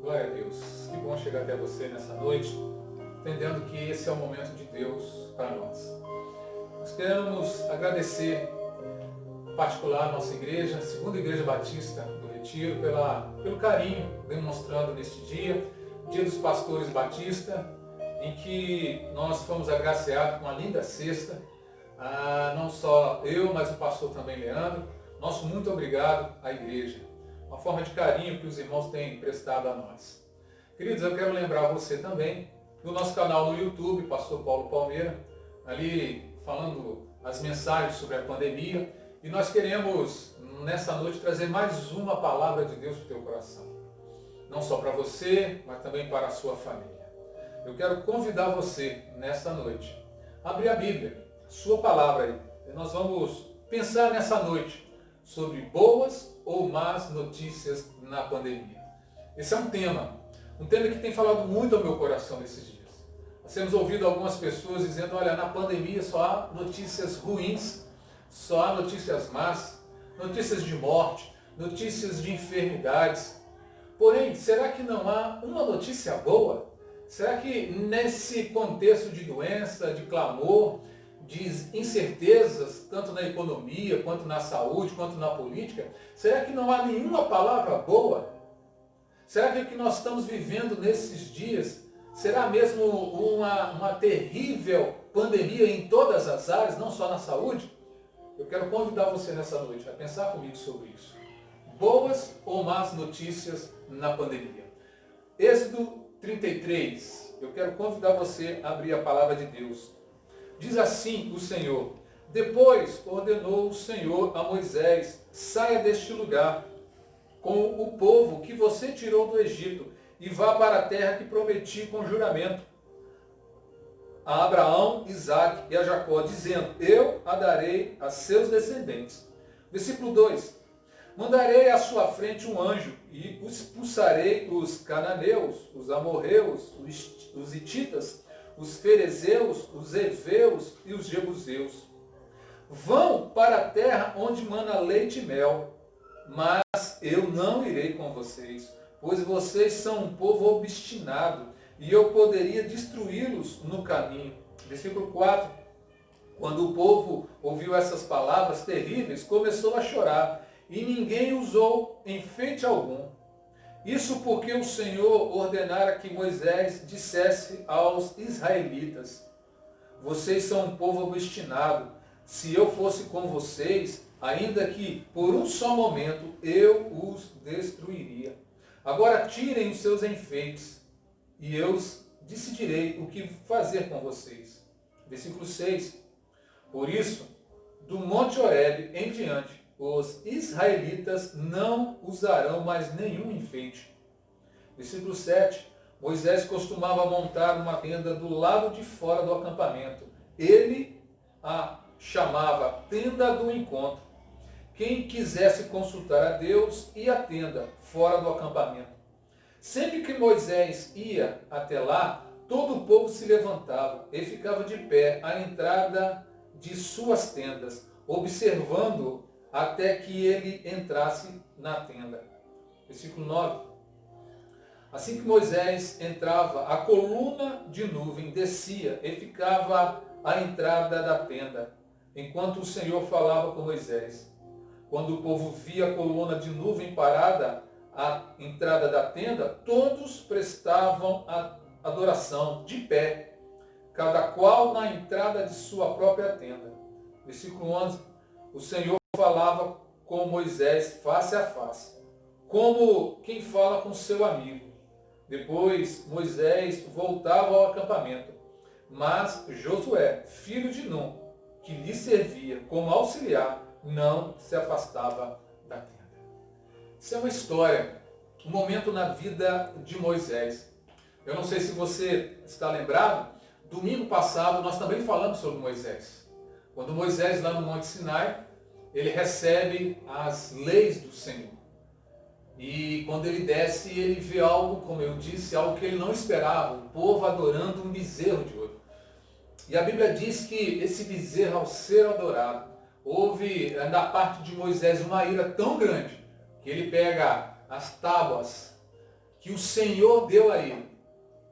Glória a Deus. Que bom chegar até você nessa noite, entendendo que esse é o momento de Deus para nós. Nós queremos agradecer, em particular, a nossa igreja, a Segunda Igreja Batista do Retiro, pelo carinho demonstrando neste dia, Dia dos Pastores Batista, em que nós fomos agraciados com uma linda cesta. Não só eu, mas o pastor também, Leandro. Nosso muito obrigado à igreja. Uma forma de carinho que os irmãos têm prestado a nós. Queridos, eu quero lembrar você também do nosso canal no YouTube, Pastor Paulo Palmeira, ali falando as mensagens sobre a pandemia. E nós queremos, nessa noite, trazer mais uma palavra de Deus para o teu coração. Não só para você, mas também para a sua família. Eu quero convidar você, nessa noite, a abrir a Bíblia, a sua palavra aí. E nós vamos pensar nessa noite sobre boas ou más notícias na pandemia. Esse é um tema que tem falado muito ao meu coração nesses dias. Nós temos ouvido algumas pessoas dizendo, olha, na pandemia só há notícias ruins, só há notícias más, notícias de morte, notícias de enfermidades. Porém, será que não há uma notícia boa? Será que nesse contexto de doença, de clamor, de incertezas, tanto na economia, quanto na saúde, quanto na política, será que não há nenhuma palavra boa? Será que o que nós estamos vivendo nesses dias será mesmo uma terrível pandemia em todas as áreas, não só na saúde? Eu quero convidar você nessa noite a pensar comigo sobre isso. Boas ou más notícias na pandemia? Êxodo 33. Eu quero convidar você a abrir a palavra de Deus. Diz assim o Senhor: depois ordenou o Senhor a Moisés: saia deste lugar com o povo que você tirou do Egito e vá para a terra que prometi com juramento a Abraão, Isaque e a Jacó, dizendo: eu a darei a seus descendentes. Versículo 2: mandarei à sua frente um anjo e expulsarei os cananeus, os amorreus, os hititas, os ferezeus, os heveus e os jebuseus. Vão para a terra onde mana leite e mel, mas eu não irei com vocês, pois vocês são um povo obstinado, e eu poderia destruí-los no caminho. Versículo 4. Quando o povo ouviu essas palavras terríveis, começou a chorar, e ninguém usou enfeite algum. Isso porque o Senhor ordenara que Moisés dissesse aos israelitas: vocês são um povo obstinado. Se eu fosse com vocês, ainda que por um só momento, eu os destruiria. Agora tirem os seus enfeites, e eu decidirei o que fazer com vocês. Versículo 6. Por isso, do Monte Horebe em diante, os israelitas não usarão mais nenhum enfeite. Versículo 7. Moisés costumava montar uma tenda do lado de fora do acampamento. Ele a chamava tenda do encontro. Quem quisesse consultar a Deus ia à tenda fora do acampamento. Sempre que Moisés ia até lá, todo o povo se levantava e ficava de pé à entrada de suas tendas, observando até que ele entrasse na tenda. Versículo 9. Assim que Moisés entrava, a coluna de nuvem descia e ficava à entrada da tenda, enquanto o Senhor falava com Moisés. Quando o povo via a coluna de nuvem parada à entrada da tenda, todos prestavam a adoração de pé, cada qual na entrada de sua própria tenda. Versículo 11. O Senhor falava com Moisés face a face, como quem fala com seu amigo. Depois Moisés voltava ao acampamento, mas Josué, filho de Num, que lhe servia como auxiliar, não se afastava da tenda. Isso é uma história, um momento na vida de Moisés. Eu não sei se você está lembrado, domingo passado nós também falamos sobre Moisés. Quando Moisés, lá no Monte Sinai, ele recebe as leis do Senhor. E quando ele desce, ele vê algo, como eu disse, algo que ele não esperava, o povo adorando um bezerro de ouro. E a Bíblia diz que esse bezerro, ao ser adorado, houve da parte de Moisés uma ira tão grande, que ele pega as tábuas que o Senhor deu a ele,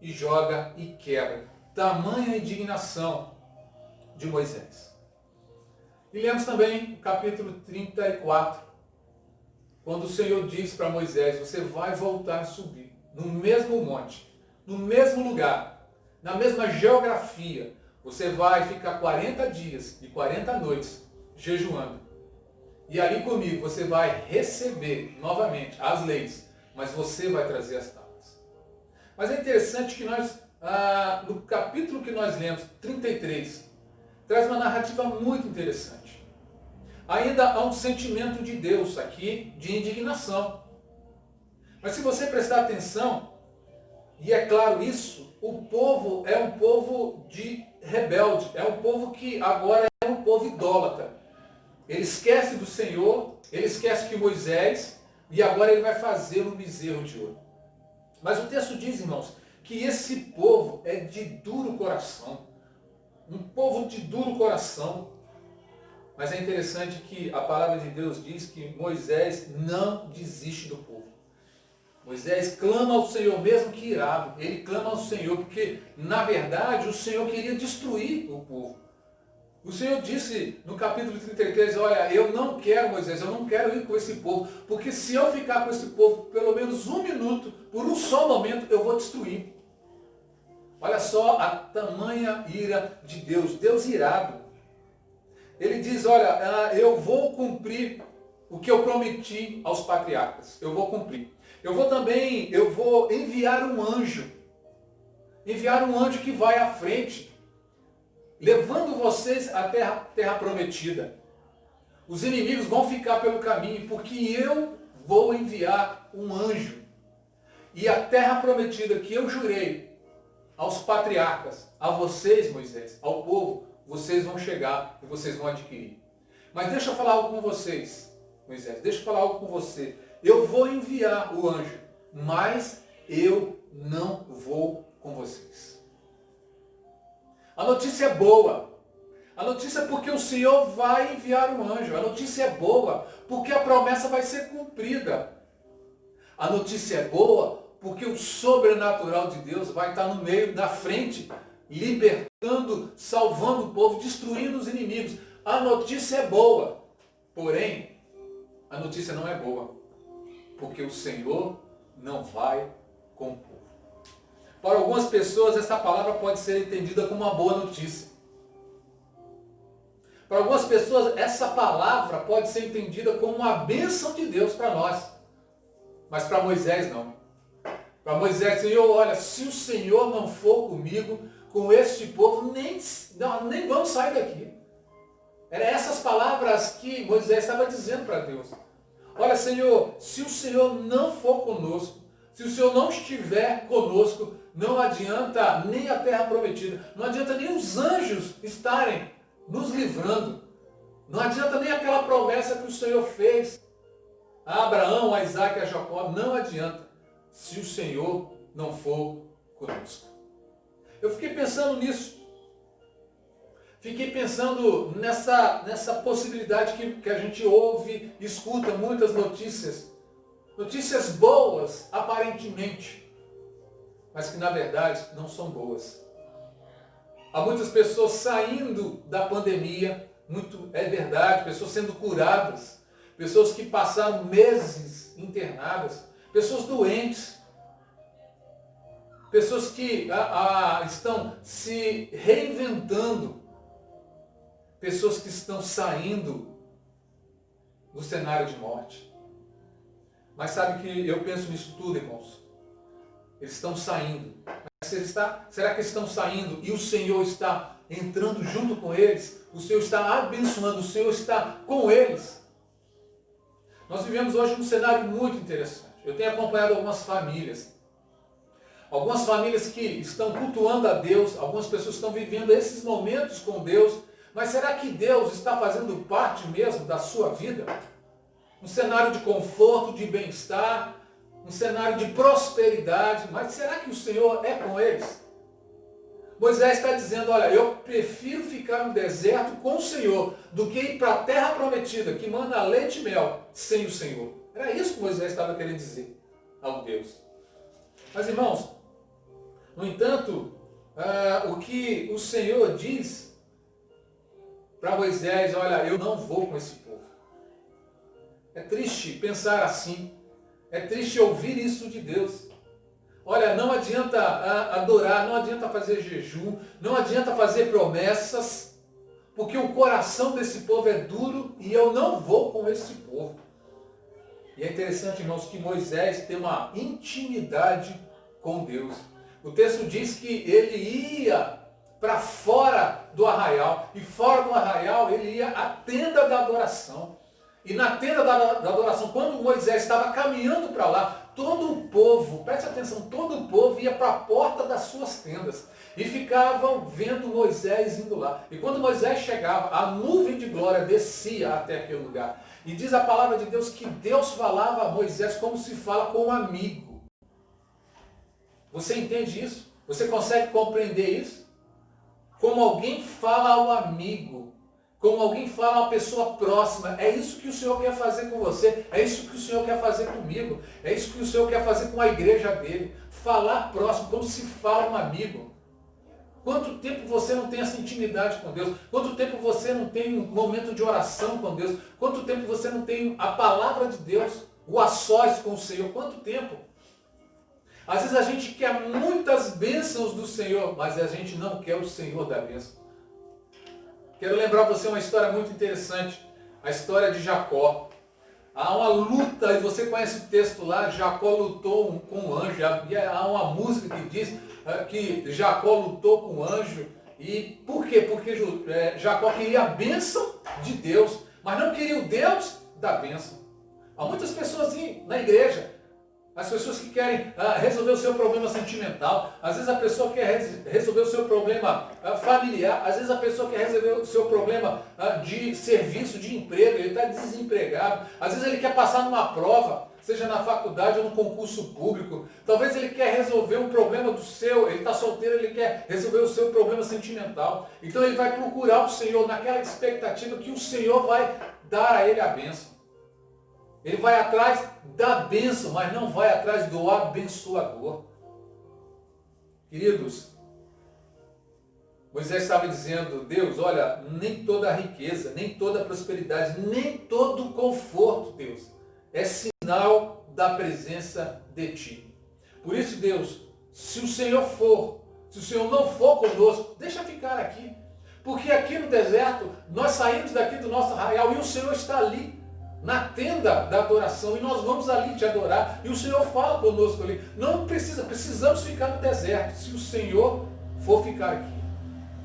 e joga e quebra. Tamanha indignação de Moisés. E lemos também o capítulo 34, quando o Senhor diz para Moisés, você vai voltar a subir no mesmo monte, no mesmo lugar, na mesma geografia. Você vai ficar 40 dias e 40 noites jejuando. E ali comigo você vai receber novamente as leis, mas você vai trazer as tábuas. Mas é interessante que nós, no capítulo que nós lemos, 33, traz uma narrativa muito interessante. Ainda há um sentimento de Deus aqui, de indignação. Mas se você prestar atenção, e é claro isso, o povo é um povo de rebelde, é um povo que agora é um povo idólatra. Ele esquece do Senhor, ele esquece que Moisés, e agora ele vai fazer um bezerro de ouro. Mas o texto diz, irmãos, que esse povo é de duro coração. Um povo de duro coração. Mas é interessante que a palavra de Deus diz que Moisés não desiste do povo. Moisés clama ao Senhor, mesmo que irado. Ele clama ao Senhor, porque, na verdade, o Senhor queria destruir o povo. O Senhor disse no capítulo 33, olha, eu não quero, Moisés, eu não quero ir com esse povo, porque se eu ficar com esse povo pelo menos um minuto, por um só momento, eu vou destruir. Olha só a tamanha ira de Deus, Deus irado. Ele diz, olha, eu vou cumprir o que eu prometi aos patriarcas, eu vou cumprir. Eu vou enviar um anjo que vai à frente, levando vocês à terra prometida. Os inimigos vão ficar pelo caminho, porque eu vou enviar um anjo. E a terra prometida que eu jurei aos patriarcas, a vocês, Moisés, ao povo, vocês vão chegar e vocês vão adquirir. Mas deixa eu falar algo com vocês, Moisés, deixa eu falar algo com você. Eu vou enviar o anjo, mas eu não vou com vocês. A notícia é boa. A notícia é porque o Senhor vai enviar um anjo. A notícia é boa porque a promessa vai ser cumprida. A notícia é boa porque o sobrenatural de Deus vai estar no meio, na frente, libertando, salvando o povo, destruindo os inimigos. A notícia é boa. Porém, a notícia não é boa. Porque o Senhor não vai com o povo. Para algumas pessoas, essa palavra pode ser entendida como uma boa notícia. Para algumas pessoas, essa palavra pode ser entendida como uma bênção de Deus para nós. Mas para Moisés, não. Para Moisés, Senhor, olha, se o Senhor não for comigo, com este povo, nem vamos sair daqui. Eram essas palavras que Moisés estava dizendo para Deus. Olha, Senhor, se o Senhor não for conosco, se o Senhor não estiver conosco, não adianta nem a terra prometida, não adianta nem os anjos estarem nos livrando, não adianta nem aquela promessa que o Senhor fez a Abraão, a Isaac e a Jacó, não adianta se o Senhor não for conosco. Eu fiquei pensando nisso. Fiquei pensando nessa possibilidade que a gente ouve, escuta muitas notícias. Notícias boas, aparentemente, mas que na verdade não são boas. Há muitas pessoas saindo da pandemia, é verdade, pessoas sendo curadas, pessoas que passaram meses internadas, pessoas doentes, pessoas que estão se reinventando, pessoas que estão saindo do cenário de morte. Mas sabe que eu penso nisso tudo, irmãos? Eles estão saindo. Mas será que eles estão saindo e o Senhor está entrando junto com eles? O Senhor está abençoando, o Senhor está com eles. Nós vivemos hoje um cenário muito interessante. Eu tenho acompanhado algumas famílias que estão cultuando a Deus, algumas pessoas estão vivendo esses momentos com Deus, mas será que Deus está fazendo parte mesmo da sua vida? Um cenário de conforto, de bem-estar, um cenário de prosperidade, mas será que o Senhor é com eles? Moisés está dizendo, olha, eu prefiro ficar no deserto com o Senhor do que ir para a terra prometida, que manda leite e mel, sem o Senhor. Era isso que Moisés estava querendo dizer ao Deus. Mas, irmãos, no entanto, o que o Senhor diz para Moisés, olha, eu não vou com esse povo. É triste pensar assim. É triste ouvir isso de Deus. Olha, não adianta adorar, não adianta fazer jejum, não adianta fazer promessas, porque o coração desse povo é duro e eu não vou com esse povo. E é interessante, irmãos, que Moisés tem uma intimidade com Deus. O texto diz que ele ia para fora do arraial, e fora do arraial ele ia à tenda da adoração. E na tenda da adoração, quando Moisés estava caminhando para lá, todo o povo, preste atenção, todo o povo ia para a porta das suas tendas e ficavam vendo Moisés indo lá. E quando Moisés chegava, a nuvem de glória descia até aquele lugar. E diz a palavra de Deus que Deus falava a Moisés como se fala com um amigo. Você entende isso? Você consegue compreender isso? Como alguém fala ao amigo. Como alguém fala a uma pessoa próxima. É isso que o Senhor quer fazer com você. É isso que o Senhor quer fazer comigo. É isso que o Senhor quer fazer com a igreja dele. Falar próximo, como se fala um amigo. Quanto tempo você não tem essa intimidade com Deus? Quanto tempo você não tem um momento de oração com Deus? Quanto tempo você não tem a palavra de Deus? O a sós com o Senhor? Quanto tempo? Às vezes a gente quer muitas bênçãos do Senhor, mas a gente não quer o Senhor da bênção. Quero lembrar você uma história muito interessante, a história de Jacó. Há uma luta, e você conhece o texto lá, Jacó lutou com um anjo. E há uma música que diz que Jacó lutou com um anjo. E por quê? Porque Jacó queria a bênção de Deus, mas não queria o Deus da bênção. Há muitas pessoas na igreja, as pessoas que querem resolver o seu problema sentimental, às vezes a pessoa quer resolver o seu problema familiar, às vezes a pessoa quer resolver o seu problema de serviço, de emprego, ele está desempregado, às vezes ele quer passar numa prova, seja na faculdade ou no concurso público, talvez ele quer resolver um problema ele está solteiro, ele quer resolver o seu problema sentimental, então ele vai procurar o Senhor naquela expectativa que o Senhor vai dar a ele a bênção. Ele vai atrás da bênção, mas não vai atrás do abençoador. Queridos, Moisés estava dizendo, Deus, olha, nem toda a riqueza, nem toda a prosperidade, nem todo o conforto, Deus, é sinal da presença de Ti. Por isso, Deus, se o Senhor não for conosco, deixa ficar aqui. Porque aqui no deserto, nós saímos daqui do nosso arraial e o Senhor está ali, na tenda da adoração, e nós vamos ali te adorar, e o Senhor fala conosco ali. Não precisamos ficar no deserto, se o Senhor for ficar aqui.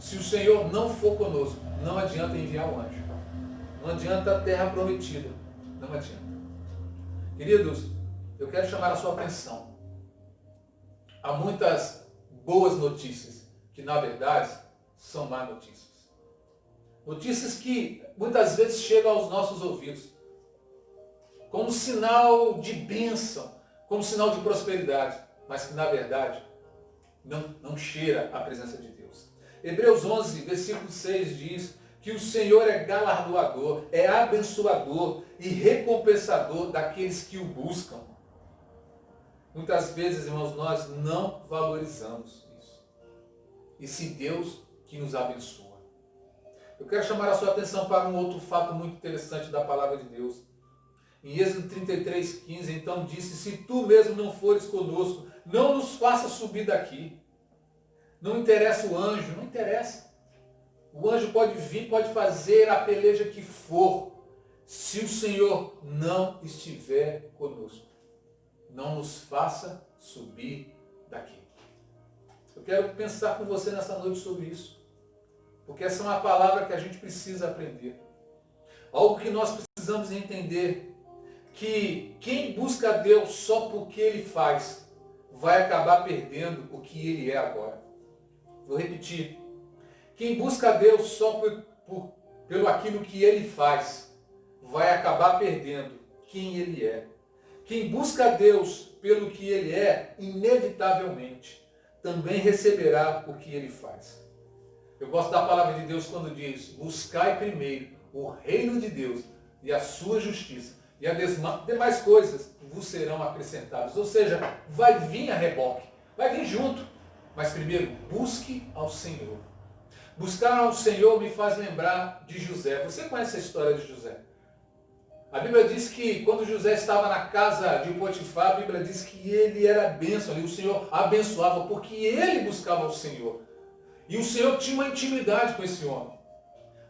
Se o Senhor não for conosco, não adianta enviar um anjo. Não adianta a terra prometida. Não adianta. Queridos, eu quero chamar a sua atenção. Há muitas boas notícias, que na verdade são más notícias. Notícias que muitas vezes chegam aos nossos ouvidos como sinal de bênção, como sinal de prosperidade, mas que na verdade não cheira a presença de Deus. Hebreus 11, versículo 6 diz que o Senhor é galardoador, é abençoador e recompensador daqueles que o buscam. Muitas vezes, irmãos, nós não valorizamos isso. Esse Deus que nos abençoa. Eu quero chamar a sua atenção para um outro fato muito interessante da palavra de Deus. Em Êxodo 33:15, então disse, se tu mesmo não fores conosco, não nos faça subir daqui. Não interessa o anjo, não interessa. O anjo pode vir, pode fazer a peleja que for. Se o Senhor não estiver conosco, não nos faça subir daqui. Eu quero pensar com você nessa noite sobre isso. Porque essa é uma palavra que a gente precisa aprender. Algo que nós precisamos entender. Que quem busca a Deus só porque Ele faz, vai acabar perdendo o que Ele é agora. Vou repetir. Quem busca a Deus só pelo aquilo que Ele faz, vai acabar perdendo quem Ele é. Quem busca a Deus pelo que Ele é, inevitavelmente, também receberá o que Ele faz. Eu gosto da palavra de Deus quando diz, buscai primeiro o reino de Deus e a sua justiça, e as demais coisas vos serão acrescentadas. Ou seja, vai vir a reboque, vai vir junto. Mas primeiro, busque ao Senhor. Buscar ao Senhor me faz lembrar de José. Você conhece a história de José? A Bíblia diz que quando José estava na casa de Potifar, a Bíblia diz que ele era bênção ali, o Senhor abençoava, porque ele buscava ao Senhor. E o Senhor tinha uma intimidade com esse homem.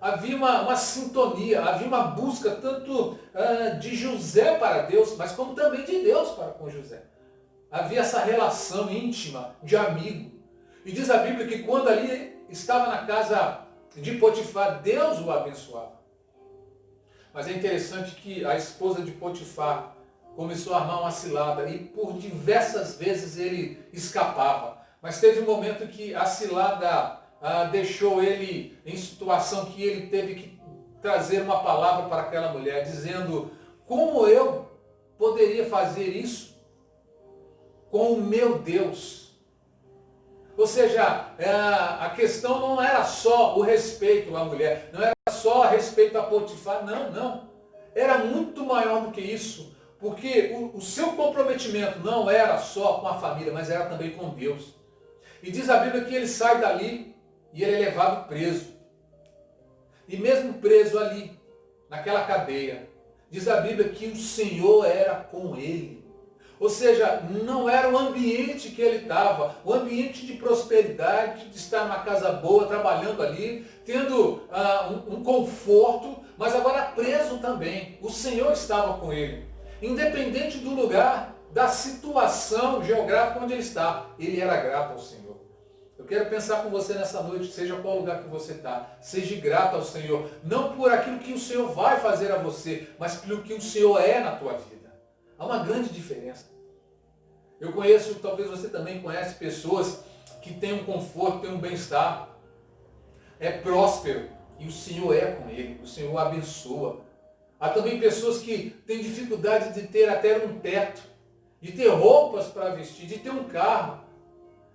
Havia uma sintonia, havia uma busca tanto de José para Deus, mas como também de Deus para com José. Havia essa relação íntima de amigo. E diz a Bíblia que quando ali estava na casa de Potifar, Deus o abençoava. Mas é interessante que a esposa de Potifar começou a armar uma cilada e por diversas vezes ele escapava. Mas teve um momento que a cilada deixou ele em situação que ele teve que trazer uma palavra para aquela mulher, dizendo: como eu poderia fazer isso com o meu Deus? Ou seja, a questão não era só o respeito à mulher, não era só a respeito a Potifar, não. Era muito maior do que isso, porque o seu comprometimento não era só com a família, mas era também com Deus. E diz a Bíblia que ele sai dali e ele é levado preso. E mesmo preso ali, naquela cadeia, diz a Bíblia que o Senhor era com ele. Ou seja, não era o ambiente que ele estava, o ambiente de prosperidade, de estar numa casa boa, trabalhando ali, tendo um conforto, mas agora preso também. O Senhor estava com ele. Independente do lugar, da situação geográfica onde ele está, ele era grato ao Senhor. Eu quero pensar com você nessa noite, seja qual lugar que você está, seja grato ao Senhor, não por aquilo que o Senhor vai fazer a você, mas pelo que o Senhor é na tua vida. Há uma grande diferença. Eu conheço, talvez você também conhece, pessoas que têm um conforto, têm um bem-estar, é próspero, e o Senhor é com ele, o Senhor o abençoa. Há também pessoas que têm dificuldade de ter até um teto, de ter roupas para vestir, de ter um carro,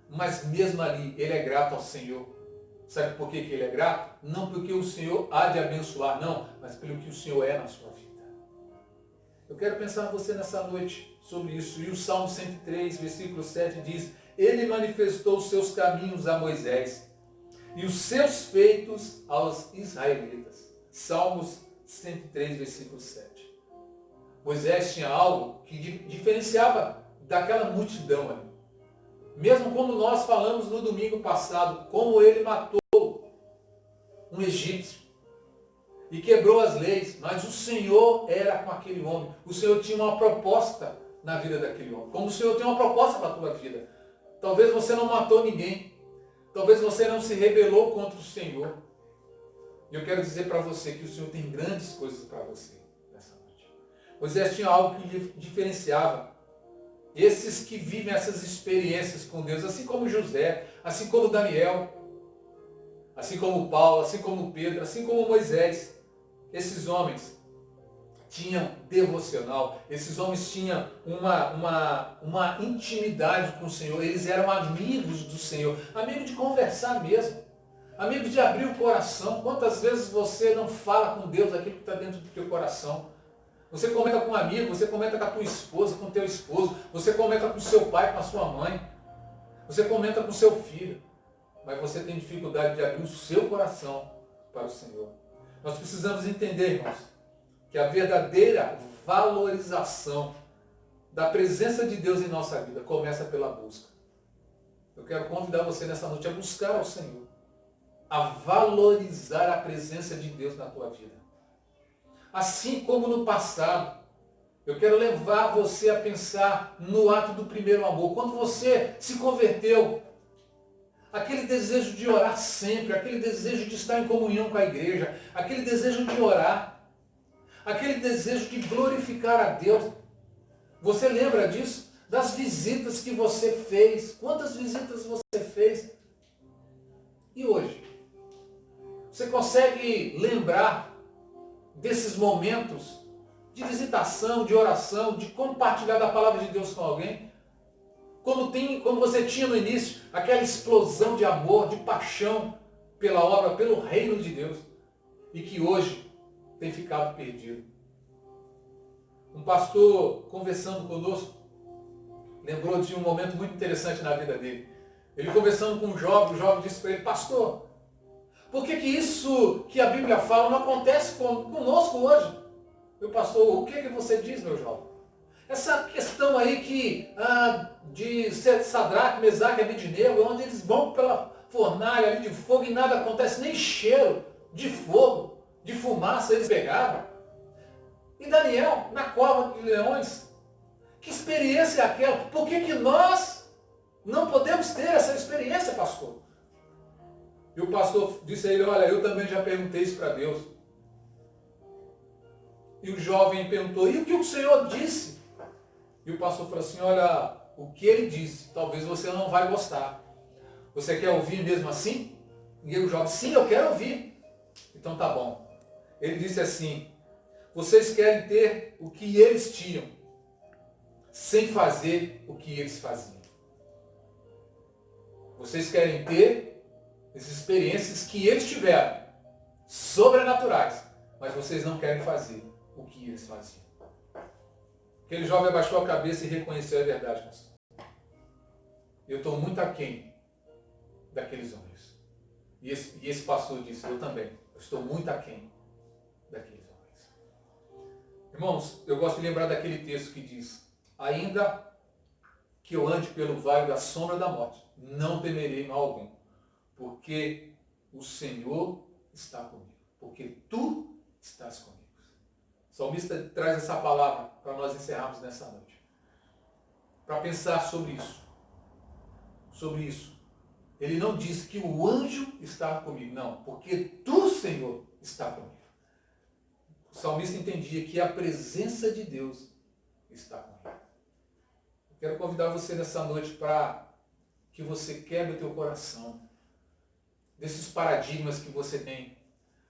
mas mesmo ali ele é grato ao Senhor. Sabe por que ele é grato? Não porque o Senhor há de abençoar, não, mas pelo que o Senhor é na sua vida. Eu quero pensar você nessa noite sobre isso. E o Salmo 103, versículo 7 diz: ele manifestou os seus caminhos a Moisés e os seus feitos aos israelitas. Salmos 103, versículo 7. Moisés tinha algo que diferenciava daquela multidão ali. Mesmo como nós falamos no domingo passado, como ele matou um egípcio e quebrou as leis, mas o Senhor era com aquele homem. O Senhor tinha uma proposta na vida daquele homem. Como o Senhor tem uma proposta para a tua vida. Talvez você não matou ninguém. Talvez você não se rebelou contra o Senhor. E eu quero dizer para você que o Senhor tem grandes coisas para você nessa noite. Moisés tinha algo que lhe diferenciava. Esses que vivem essas experiências com Deus, assim como José, assim como Daniel, assim como Paulo, assim como Pedro, assim como Moisés, esses homens tinham devocional, esses homens tinham uma intimidade com o Senhor, eles eram amigos do Senhor, amigos de conversar mesmo, amigos de abrir o coração. Quantas vezes você não fala com Deus aquilo que está dentro do teu coração? Você comenta com um amigo, você comenta com a tua esposa, com o teu esposo, você comenta com o seu pai, com a sua mãe, você comenta com o seu filho, mas você tem dificuldade de abrir o seu coração para o Senhor. Nós precisamos entender, irmãos, que a verdadeira valorização da presença de Deus em nossa vida começa pela busca. Eu quero convidar você nessa noite a buscar ao Senhor, a valorizar a presença de Deus na tua vida. Assim como no passado, eu quero levar você a pensar no ato do primeiro amor. Quando você se converteu, aquele desejo de orar sempre, aquele desejo de estar em comunhão com a igreja, aquele desejo de orar, aquele desejo de glorificar a Deus. Você lembra disso? Das visitas que você fez. Quantas visitas você fez? E hoje? Você consegue lembrar desses momentos de visitação, de oração, de compartilhar da palavra de Deus com alguém? Como você tinha no início, aquela explosão de amor, de paixão pela obra, pelo reino de Deus, e que hoje tem ficado perdido. Um pastor conversando conosco lembrou de um momento muito interessante na vida dele. Ele conversando com um jovem, o jovem disse para ele: pastor, por que isso que a Bíblia fala não acontece conosco hoje? Meu pastor, o que você diz, meu jovem? Essa questão aí de Sadraque, Mesaque e Abednego, onde eles vão pela fornalha ali de fogo e nada acontece, nem cheiro de fogo, de fumaça eles pegaram. E Daniel, na cova de leões, que experiência é aquela? Por que nós não podemos ter essa experiência, pastor? E o pastor disse a ele: olha, eu também já perguntei isso para Deus. E o jovem perguntou: e o que o Senhor disse? E o pastor falou assim: olha, o que ele disse, talvez você não vai gostar. Você quer ouvir mesmo assim? E o jovem: sim, eu quero ouvir. Então tá bom. Ele disse assim: vocês querem ter o que eles tinham, sem fazer o que eles faziam. Vocês querem ter as experiências que eles tiveram, sobrenaturais, mas vocês não querem fazer o que eles faziam. Aquele jovem abaixou a cabeça e reconheceu a verdade, pastor. Eu estou muito aquém daqueles homens. E esse pastor disse: eu também. Eu estou muito aquém daqueles homens. Irmãos, eu gosto de lembrar daquele texto que diz: ainda que eu ande pelo vale da sombra da morte, não temerei mal algum, porque o Senhor está comigo, porque tu estás comigo. O salmista traz essa palavra para nós encerrarmos nessa noite. Para pensar sobre isso. Sobre isso. Ele não diz que o anjo está comigo, não, porque tu, Senhor, está comigo. O salmista entendia que a presença de Deus está comigo. Eu quero convidar você nessa noite para que você quebre o teu coração desses paradigmas que você tem,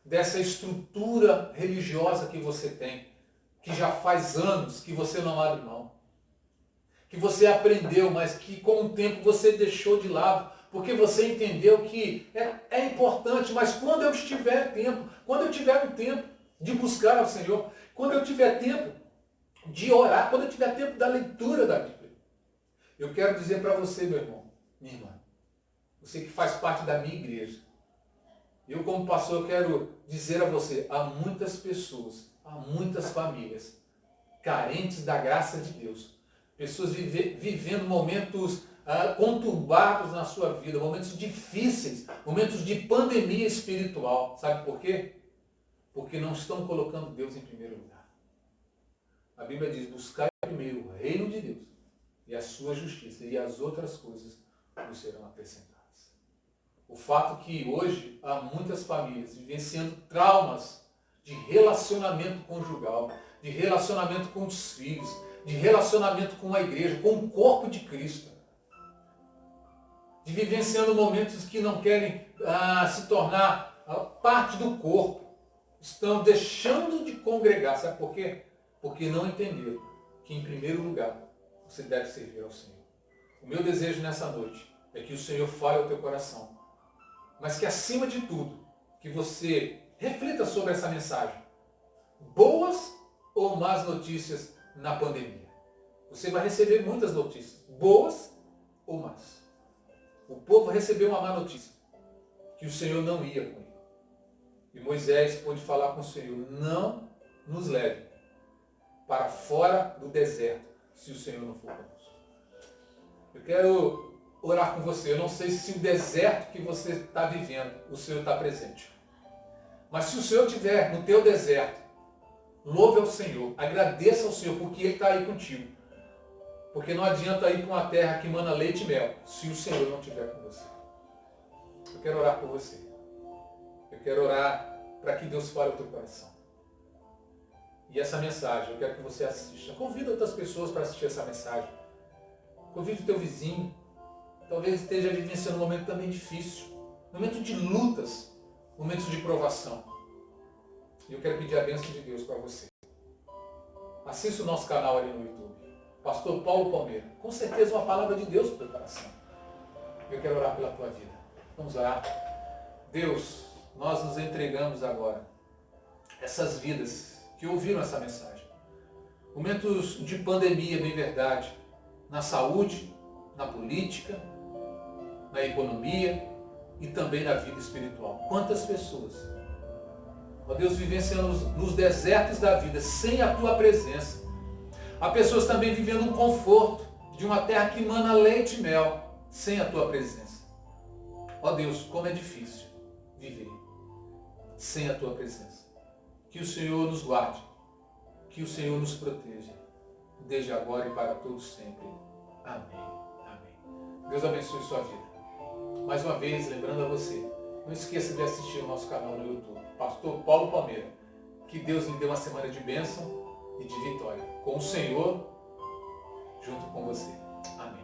dessa estrutura religiosa que você tem, que já faz anos que você não abre mão, que você aprendeu, mas que com o tempo você deixou de lado, porque você entendeu que é importante, mas quando eu tiver tempo, quando eu tiver um tempo de buscar ao Senhor, quando eu tiver tempo de orar, quando eu tiver tempo da leitura da Bíblia, eu quero dizer para você, meu irmão, minha irmã, você que faz parte da minha igreja, eu como pastor eu quero dizer a você, há muitas pessoas, há muitas famílias carentes da graça de Deus, pessoas vivendo momentos conturbados na sua vida, momentos difíceis, momentos de pandemia espiritual. Sabe por quê? Porque não estão colocando Deus em primeiro lugar. A Bíblia diz: buscar primeiro o reino de Deus e a sua justiça, e as outras coisas nos serão acrescentadas. O fato que hoje há muitas famílias vivenciando traumas de relacionamento conjugal, de relacionamento com os filhos, de relacionamento com a igreja, com o corpo de Cristo. De vivenciando momentos que não querem se tornar parte do corpo. Estão deixando de congregar. Sabe por quê? Porque não entenderam que, em primeiro lugar, você deve servir ao Senhor. O meu desejo nessa noite é que o Senhor fale ao teu coração, mas que, acima de tudo, que você reflita sobre essa mensagem. Boas ou más notícias na pandemia? Você vai receber muitas notícias, boas ou más. O povo recebeu uma má notícia, que o Senhor não ia com ele. E Moisés pôde falar com o Senhor: não nos leve para fora do deserto, se o Senhor não for conosco. Eu quero orar com você. Eu não sei se o deserto que você está vivendo, o Senhor está presente. Mas se o Senhor estiver no teu deserto, louve ao Senhor, agradeça ao Senhor, porque Ele está aí contigo. Porque não adianta ir para uma terra que mana leite e mel, se o Senhor não estiver com você. Eu quero orar por você. Eu quero orar para que Deus fale ao teu coração. E essa mensagem, eu quero que você assista. Convida outras pessoas para assistir essa mensagem. Convide o teu vizinho. Talvez esteja vivenciando um momento também difícil. Momento de lutas. Momentos de provação. E eu quero pedir a bênção de Deus para você. Assista o nosso canal ali no YouTube. Pastor Paulo Palmeira. Com certeza uma palavra de Deus para o teu coração. Eu quero orar pela tua vida. Vamos orar. Deus, nós nos entregamos agora. Essas vidas que ouviram essa mensagem. Momentos de pandemia, bem verdade, na saúde, na política, na economia e também na vida espiritual. Quantas pessoas, ó Deus, vivenciando nos desertos da vida sem a tua presença. Há pessoas também vivendo um conforto de uma terra que emana leite e mel sem a tua presença. Ó Deus, como é difícil viver sem a tua presença. Que o Senhor nos guarde, que o Senhor nos proteja, desde agora e para todos sempre. Amém. Amém. Deus abençoe sua vida. Mais uma vez, lembrando a você, não esqueça de assistir o nosso canal no YouTube, Pastor Paulo Palmeira. Que Deus lhe dê uma semana de bênção e de vitória, com o Senhor junto com você. Amém.